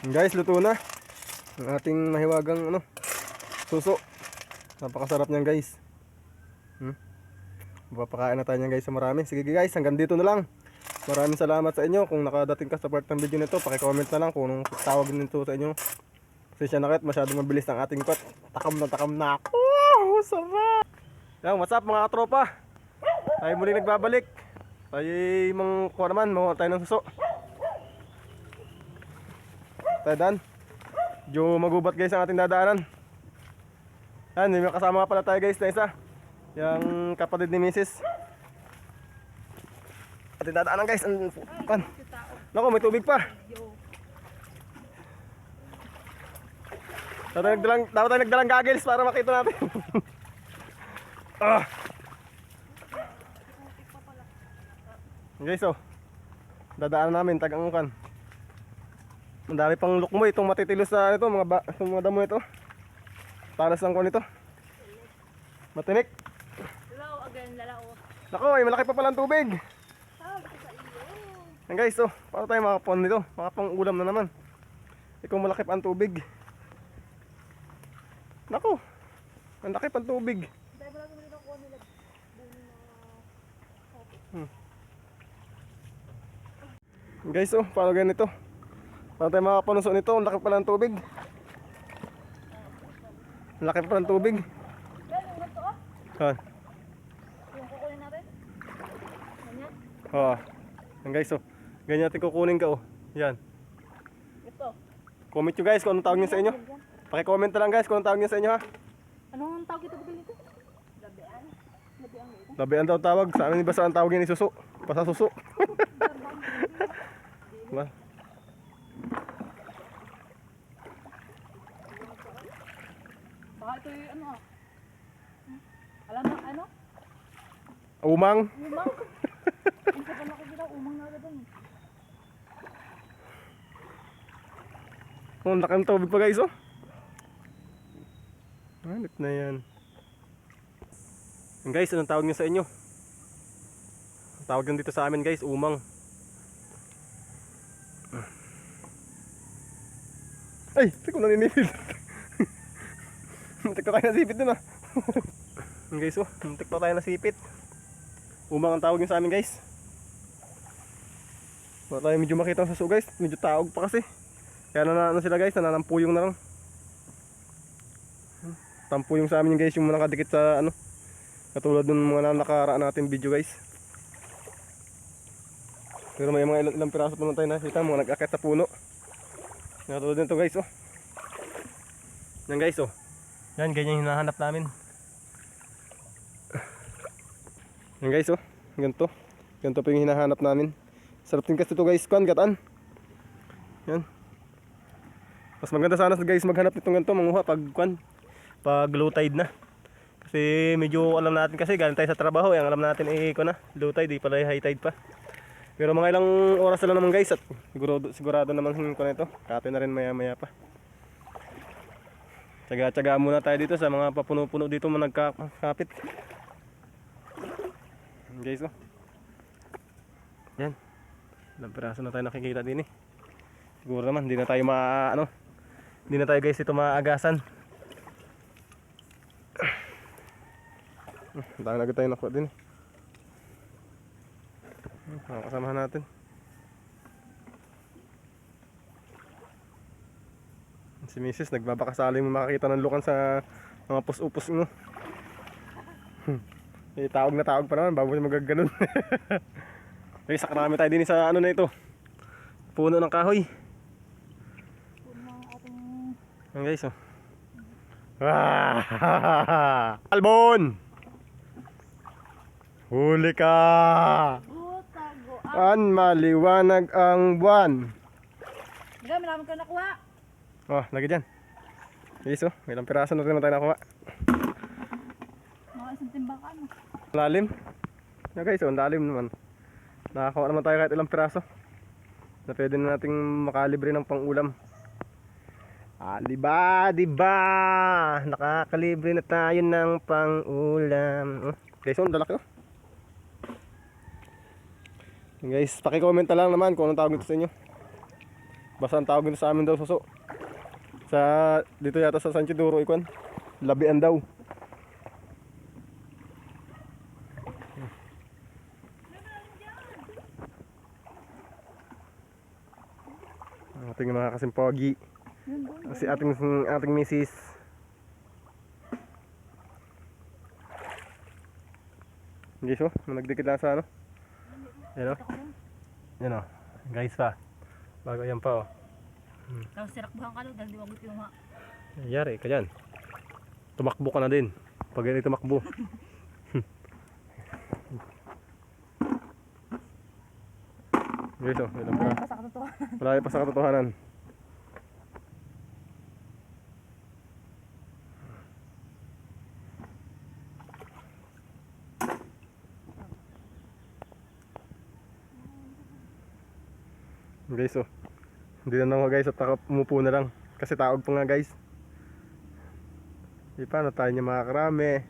Guys, luto na ang ating mahiwagang suso. Napakasarap niyan guys. Papakain na tayo niyan guys sa marami. Sige guys, hanggang dito na lang. Maraming salamat sa inyo. Kung nakadating ka sa part ng video nito, paki-comment na lang kung anong tawag nito sa inyo. Kasi siya nakit, masyadong mabilis ang ating pot. Takam na ako. Wow, sarap. Yan, what's up mga katropa? Tayo muli nagbabalik. Tayo kuha naman, makuha tayo ng suso. Tayo dan. Medyo magubat guys ang ating dadaanan. Yan, may kasama pala tayo guys na isa. Yung kapatid ni Mrs. Ating dadaanan guys. Naku, may tubig pa. Dapat tayo nagdalang goggles para makita natin. Guys, dadaanan namin tagang-ukan. Ang dami pang lukmoy itong matitilos na ito, mga damo nito. Talas lang ko nito. Matinik. Hello again, lalao. Nako, ay malaki pa pala ang tubig. Yan guys, para tayo makapon nito, makapang ulam na naman. Kung malaki pa ang tubig. Nako, ang laki pa ang tubig. Guys, paano ganito? Paano tayo makapanusok nito? Ang laki pa ng tubig. Ang laki pa ng tubig. Yung kukunin natin? Ganyan? Yan guys, ganyan natin kukunin ka Yan. Ito. Comment nyo guys kung anong tawag nyo sa inyo. Paki-comment na lang guys kung anong tawag nyo sa inyo ha. Anong tawag ito bigay nito? Labian? Labian ito? Labian daw tawag. Sa amin ba saan tawag yun isuso? Pasasuso. Ba? Baka ito yung alam mo ano? Umang. Umang? Ang sa panaki nila, umang na agad Ang laki ng tubig pa guys Hanip na yan. Yan guys, anong tawag nyo sa inyo? Ang tawag nyo dito sa amin guys, umang. Ay, hindi ko naninipid. Muntik pa tayo nasipit dun Yan guys, muntik pa tayo nasipit. Umang ang tawag nyo sa amin guys. Wala tayo medyo makita sa suso guys, medyo taog pa kasi. Kaya sila guys, nananampuyong na lang. Tampuyong sa amin guys, yung mga nakadikit sa katulad ng mga nakaraan natin video guys. Pero may mga ilang piraso pa naman tayo nakita, mga nag-akit sa puno. Katulad nito guys Yan guys Yan, ganyan yung hinahanap namin. Yan guys ganito. Ganito pa yung hinahanap namin. Sarap din kasi ito guys, gatan. Yan. Mas maganda sana guys maghanap nitong ganito, manguha pag low tide na. Kasi medyo alam natin kasi galing tayo sa trabaho, ang alam natin low tide, di pala high tide pa. Pero mga ilang oras na lang naman guys at sigurado naman ko na ito. Kate na rin maya pa. Tsaga-tsaga muna tayo dito sa mga papuno-puno dito mga nagkakapit. Guys Yan. Ilang piraso na tayo nakikita din Siguro naman hindi na tayo hindi na tayo guys ito maagasan. Dahil agad tayo nakuha din mga kasamahan natin. Si Mrs. nagbabakasali mo makakita ng lukan sa mga pus-upos tawag na tawag pa naman bago siya magaganon. Okay, sakarami tayo din sa na ito, puno ng kahoy. Yan guys Albon! Huli ka! Maliwanag ang buwan. Diba, malaman ko nakuha. Lagi dyan. Guys may ilang piraso na rin tayo nakuha. Mga isang timbakan. Lalim. Yan guys lalim naman. Nakakuha naman tayo kahit ilang piraso na pwede na nating makalibre ng pang-ulam. Diba? Nakakalibre na tayo ng pang-ulam. Guys, lalaki Guys, paki-comment na lang naman kung anong tawag nito sa inyo. Basta ang tawag nito sa amin daw suso. Sa dito yata sa San Isidoro ikon. Labian daw. Ating mga kasimpogi. Si ating misis. Guys, oh, nagdikit lang sa ano. Yan, oh. Yan, oh. Guys pa. Bago yan pa, oh. Tapos sirakbuhan ka no, dahil di wag yung mga. Nangyari ka dyan. Tumakbo ka na din. Pag hindi tumakbo. Guys, oh. Yan pa. Pa sa katotohanan. Malayo pa sa katotohanan. Guys, oh. Hindi na naman guys at umupo na lang. Kasi taog pa nga guys. Di paano tayo niya makakarami.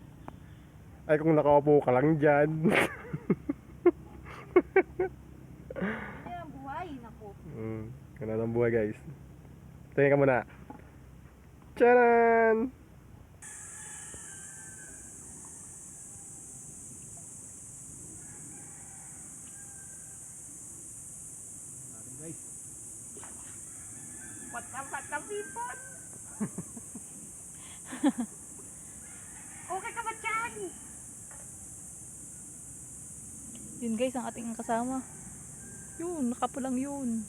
Ay kung nakaupo ka lang dyan. Yan ang buhay, naku. Ganun ang buhay guys. Tingin ka muna. Tcharan! What's up, people? Okay ka ba dyan? Yun guys, ang ating kasama. Yun, nakapulang yun.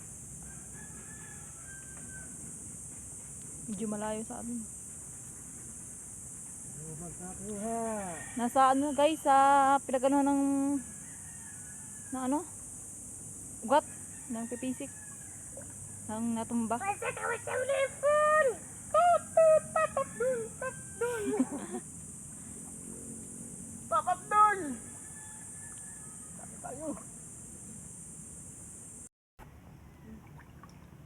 Medyo malayo sa amin. Nasa ano guys, sa pinagano ng na ano? Ugat ng pipisik. Nang natumba. Kasi kami sa ulipon! Papapdol!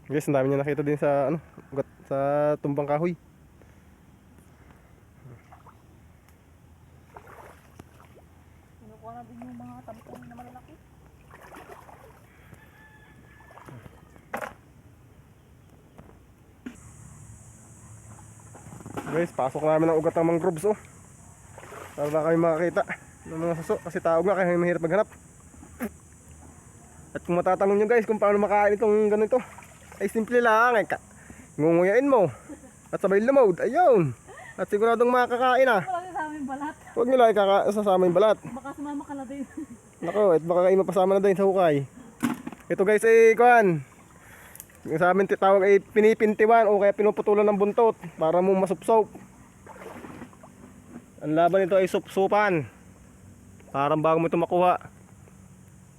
Guys, ang dami niya nakita din sa ano, ugat sa tumbang kahoy. Kinukuha na din yung mga tampon na malalaki. Guys, pasok namin ang ugat ng mangroves, oh. Para na kayo makakita ng mga suso. Kasi taog nga, kaya mahirap maghanap. At kung matatanong nyo guys kung paano makain itong ganito, ay simple lang. Ay, ngunguyain mo. At sabay lumod. Ayun. At siguradong makakain ah. Wala sa amin balat. Huwag nyo lang ikasasama yung balat. Baka sumama ka na din. Nako, at baka kayo mapasama na din sa hukay. Ito guys ay kuhan. Yung sa amin tawag ay pinipintiwan o kaya pinuputulan ng buntot para mo masupsop. Ang laban nito ay supsupan. Parang bago mo ito makuha.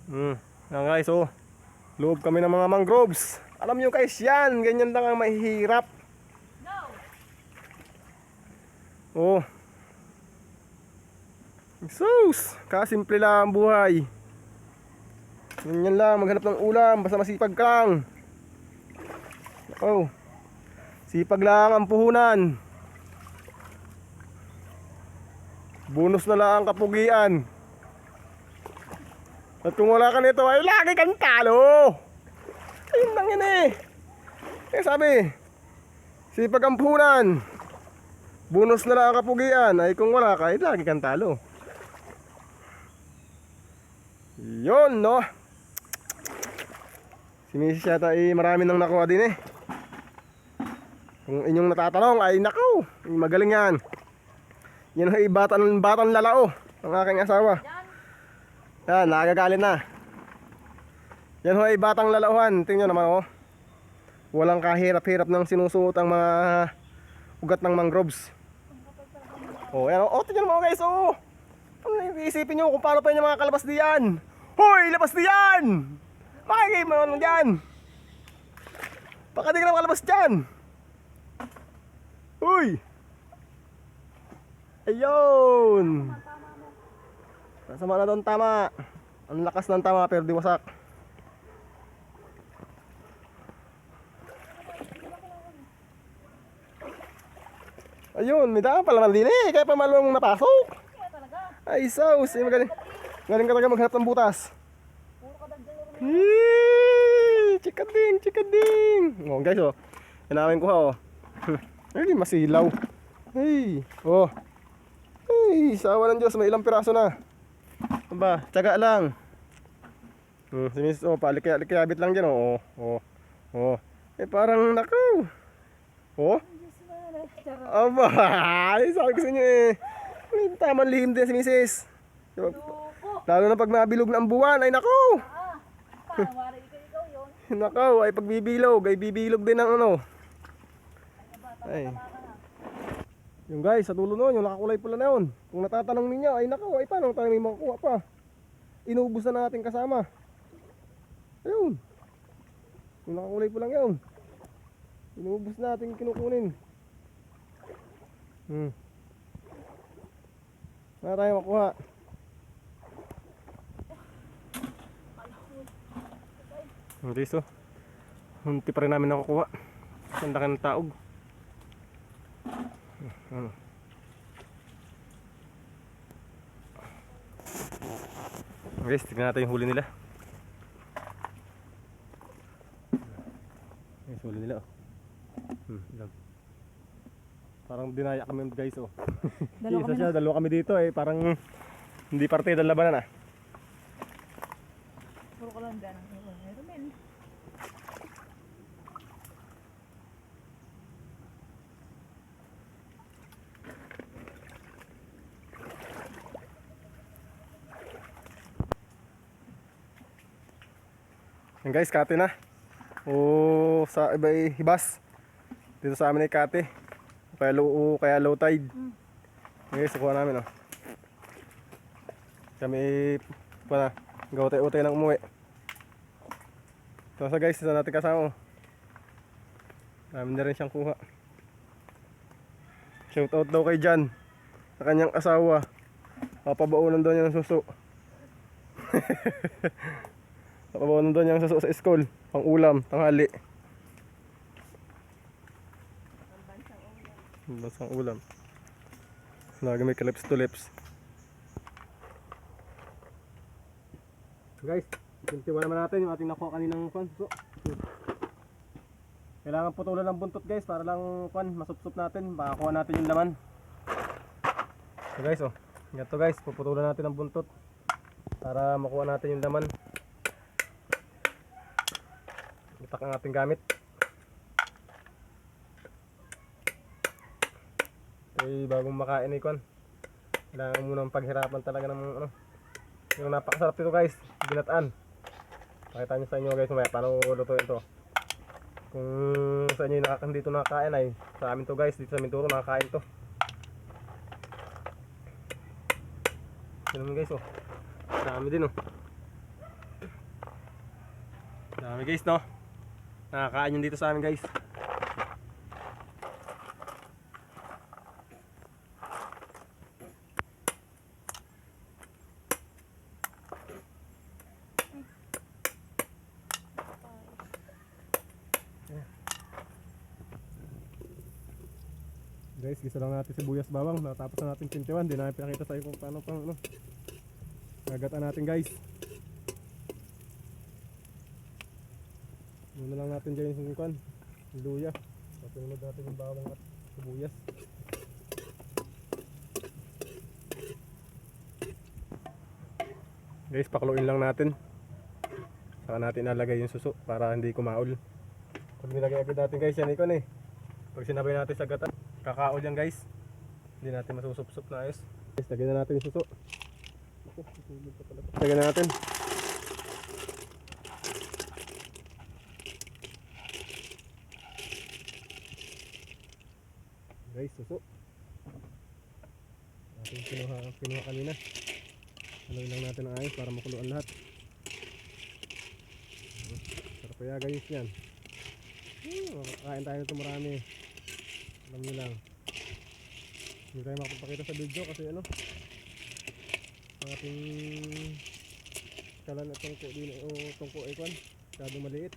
Yan guys, oh. Loob kami ng mga mangroves. Alam nyo guys yan, ganyan lang ang mahihirap. Oh. Sus, kasimple lang ang buhay. Ganyan lang, maghanap ng ulam, basta masipag ka lang. Oh. Sipag lang ang puhunan. Bonus na lang ang kapugian. At kung wala ka nito ay lagi kang talo. Ayun lang yun eh. Eh sabi, sipag ang puhunan. Bonus na lang ang kapugian. Ay kung wala ka ay lagi kang talo. Yun no. Si Mrs. yata ay marami nang nakuha din eh. Kung inyong natatanong ay nakaw, magaling yan. Yan ay batang lalao ang aking asawa. Yan, nakagagalit na. Yan ay batang lalauhan. Tingnan naman oh. Walang kahirap-hirap ng sinusuot ang mga ugat ng mangroves. Oh, yan oh. Tingnan mo guys oh. Ano iisipin nyo kung paano pa yung mga kalabas diyan? Hoy, labas diyan! Makikay mo naman dyan. Baka di ka na makalabas dyan. Uy! Ayun! Nasama na doon tama. Ang lakas ng tama pero di wasak. Ayun, may daan pala din eh. Kaya pa malong napasok. Ay, saus. Eh, magaling ka talaga maghanap ng butas. Check ka chikading, chikading. Oh guys oh. Yan namin kuha oh. Ay, masilaw. Ay, oh. Ay, sawa ng Diyos, may ilang piraso na. Ano ba? Tsaga lang. Si Miss, oh, palikayabit lang dyan, oh. Oh, oh. Eh, parang nakaw. Oh. Aba, ay, sabi ko sa inyo eh. May tamang lihim din si Mrs. Diba? Lalo na pag mabilog na ang buwan, ay nakaw. Wari ikaw yun. Nakaw, ay pagbibilog, ay bibilog din ng ano. Ay. Yung guys, sa dulo noon, yung nakakulay pula na yun. Kung natatanong ninyo, ay nakaw, ay paano tayo may makukuha pa? Inubos na natin kasama. Ayun. Yung nakakulay pulang yun. Inubos natin kinukunin. Wala tayo makuha. Hindi so. Hunti pa rin namin nakukuha. Ang laki ng taog. Ano? Guys, tignan natin yung huli nila. Guys, huli nila oh. Ilang. Parang dinaya kami guys oh. Isa siya, dalawa kami dito eh. Parang hindi parte ng labanan ah. Puro ko lang dyan. Meron men. Yan guys, kate na. O sa iba ay hibas. Dito sa amin ay kate. Kaya low tide. Guys, kuha namin oh. Kami pa na gawatay-utay ng umuwi. So guys, isa natin kasama. Namin na rin siyang kuha. Shout out daw kay Jan sa kanyang asawa. Papabaunan daw niya ng suso. Papabaunan daw niya ng suso sa school. Pang ulam, tanghali. Bansang ulam. Lagi may kalips to lips. Guys, kuntiwan naman natin yung ating nakuha kaninang suso. Kailangan putulan ng buntot guys para lang masupsup natin, makakuha natin yung laman. So guys oh, ganito guys, puputulan natin ng buntot para makuha natin yung laman. Itak ang ating gamit. Eh, bagong makain ay kailangan munang paghirapan talaga ng ano. Yung napakasarap nito guys, ginataan. Pakita nyo sa inyo guys mamaya paano lutuin ito. Kung sa inyo dito nakakain ay sa amin to guys, dito sa Mindoro nakakain to. Ganun guys oh. Dami din oh. Dami guys no. Nakakain yun dito sa amin guys. Guys, gisa lang natin sibuyas bawang. Natapos na natin pintiwan. Hindi natin pinakita sa iyo kung paano pang ano. Gagatan natin guys. Muna lang natin dyan yung luya. Pasunod natin yung bawang at sibuyas. Guys, pakuluin lang natin. Saka natin nalagay yung suso para hindi kumaul. Pag nilagay agad natin guys, yan ikon eh. Pag sinabay natin sa gatan, kakaol yan guys. Hindi natin masusup-sup na ayos. Guys, lagyan na natin yung suso. Lagyan na natin. Guys, suso. Ating kinuha kanina. Haluin lang natin ang ayos para makuluan lahat. Sarap kaya guys yan. Makakain tayo nito marami. Alam nyo lang. Hindi tayo makapapakita sa video kasi ano, ang ating kalan at tungko din o tungko ay masyadong maliit.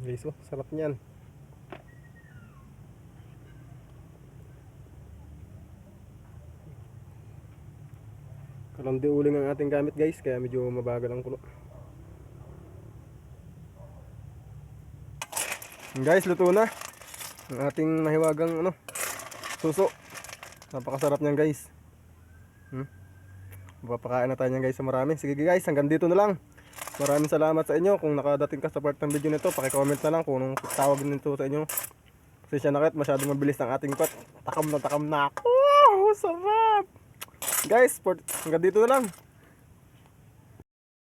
Guys, oh, sarap niyan. Round uling ang ating gamit guys, kaya medyo mabagal ang kulo. Guys, luto na ang ating mahiwagang suso. Napakasarap niyan guys. Papakain na tayo niyan guys sa marami. Sige guys, hanggang dito na lang. Maraming salamat sa inyo. Kung nakadating ka sa part ng video nito, paki-comment na lang kung anong tawag nito sa inyo. Kasi siya nakit, masyadong mabilis ng ating pot. Takam na ako. Sarap! Guys, hanggang dito na lang.